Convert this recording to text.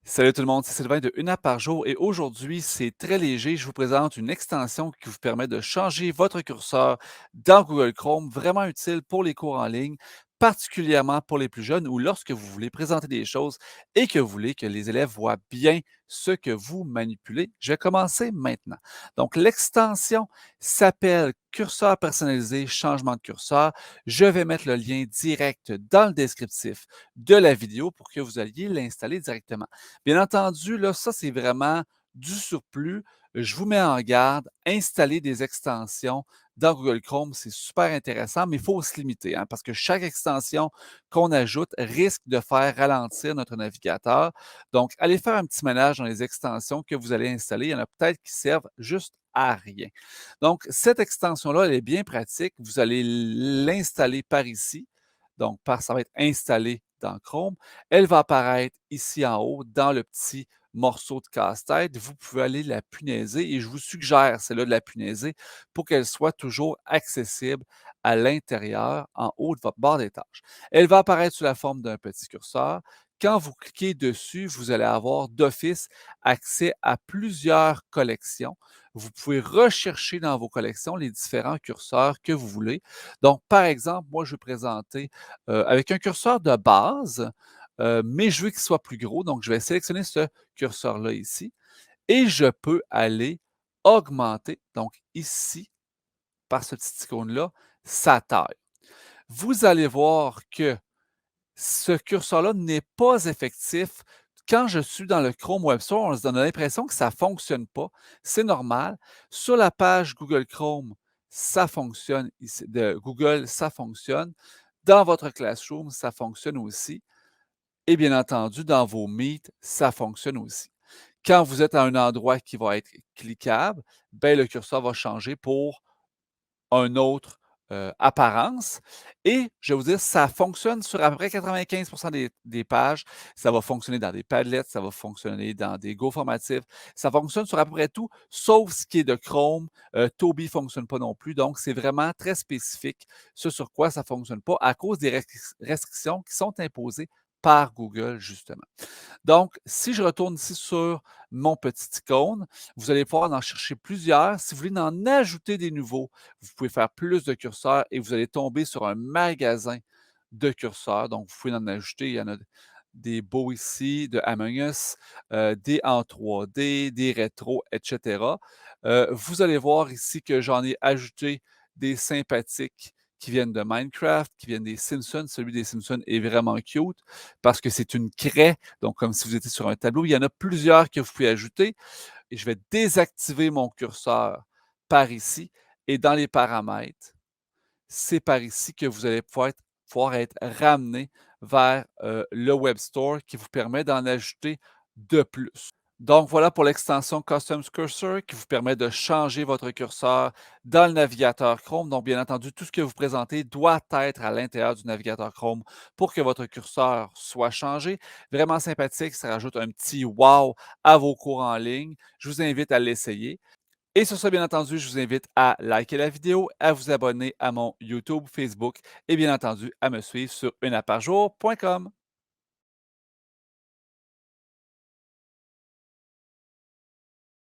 Salut tout le monde, c'est Sylvain de Une app par jour et aujourd'hui, c'est très léger. Je vous présente une extension qui vous permet de changer votre curseur dans Google Chrome, vraiment utile pour les cours en ligne, particulièrement pour les plus jeunes ou lorsque vous voulez présenter des choses et que vous voulez que les élèves voient bien ce que vous manipulez. Je vais commencer maintenant. Donc, l'extension s'appelle Curseur personnalisé, changement de curseur. Je vais mettre le lien direct dans le descriptif de la vidéo pour que vous alliez l'installer directement. Bien entendu, là, ça, c'est vraiment du surplus. Je vous mets en garde, installer des extensions dans Google Chrome, c'est super intéressant, mais il faut se limiter, hein, parce que chaque extension qu'on ajoute risque de faire ralentir notre navigateur. Donc, allez faire un petit ménage dans les extensions que vous allez installer. Il y en a peut-être qui servent juste à rien. Donc, cette extension-là, elle est bien pratique. Vous allez l'installer par ici. Donc, ça va être installé dans Chrome. Elle va apparaître ici en haut dans le petit morceau de casse-tête. Vous pouvez aller la punaiser et je vous suggère celle-là de la punaiser pour qu'elle soit toujours accessible à l'intérieur, en haut de votre barre des tâches. Elle va apparaître sous la forme d'un petit curseur. Quand vous cliquez dessus, vous allez avoir d'office accès à plusieurs collections. Vous pouvez rechercher dans vos collections les différents curseurs que vous voulez. Donc, par exemple, moi, je vais présenter avec un curseur de base, mais je veux qu'il soit plus gros. Donc, je vais sélectionner ce curseur-là ici et je peux aller augmenter, donc ici, par ce petit icône-là, sa taille. Vous allez voir que ce curseur-là n'est pas effectif. Quand je suis dans le Chrome Web Store, on se donne l'impression que ça ne fonctionne pas. C'est normal. Sur la page Google Chrome, ça fonctionne ici. De Google, ça fonctionne. Dans votre Classroom, ça fonctionne aussi. Et bien entendu, dans vos Meet, ça fonctionne aussi. Quand vous êtes à un endroit qui va être cliquable, ben, le curseur va changer pour une autre apparence. Et je vais vous dire, ça fonctionne sur à peu près 95 des pages. Ça va fonctionner dans des Padlet, ça va fonctionner dans des Go formatifs. Ça fonctionne sur à peu près tout, sauf ce qui est de Chrome. Toby ne fonctionne pas non plus. Donc, c'est vraiment très spécifique ce sur quoi ça ne fonctionne pas à cause des restrictions qui sont imposées par Google, justement. Donc, si je retourne ici sur mon petit icône, vous allez pouvoir en chercher plusieurs. Si vous voulez en ajouter des nouveaux, vous pouvez faire plus de curseurs et vous allez tomber sur un magasin de curseurs. Donc, vous pouvez en ajouter. Il y en a des beaux ici, de Among Us, des en 3D, des rétros, etc. Vous allez voir ici que j'en ai ajouté des sympathiques qui viennent de Minecraft, qui viennent des Simpsons. Celui des Simpsons est vraiment cute parce que c'est une craie, donc comme si vous étiez sur un tableau. Il y en a plusieurs que vous pouvez ajouter et je vais désactiver mon curseur par ici et dans les paramètres, c'est par ici que vous allez pouvoir être ramené vers le Web Store qui vous permet d'en ajouter de plus. Donc voilà pour l'extension Custom Cursor qui vous permet de changer votre curseur dans le navigateur Chrome. Donc bien entendu, tout ce que vous présentez doit être à l'intérieur du navigateur Chrome pour que votre curseur soit changé. Vraiment sympathique, ça rajoute un petit wow à vos cours en ligne. Je vous invite à l'essayer. Et sur ce, bien entendu, je vous invite à liker la vidéo, à vous abonner à mon YouTube, Facebook et bien entendu à me suivre sur uneapparjour.com.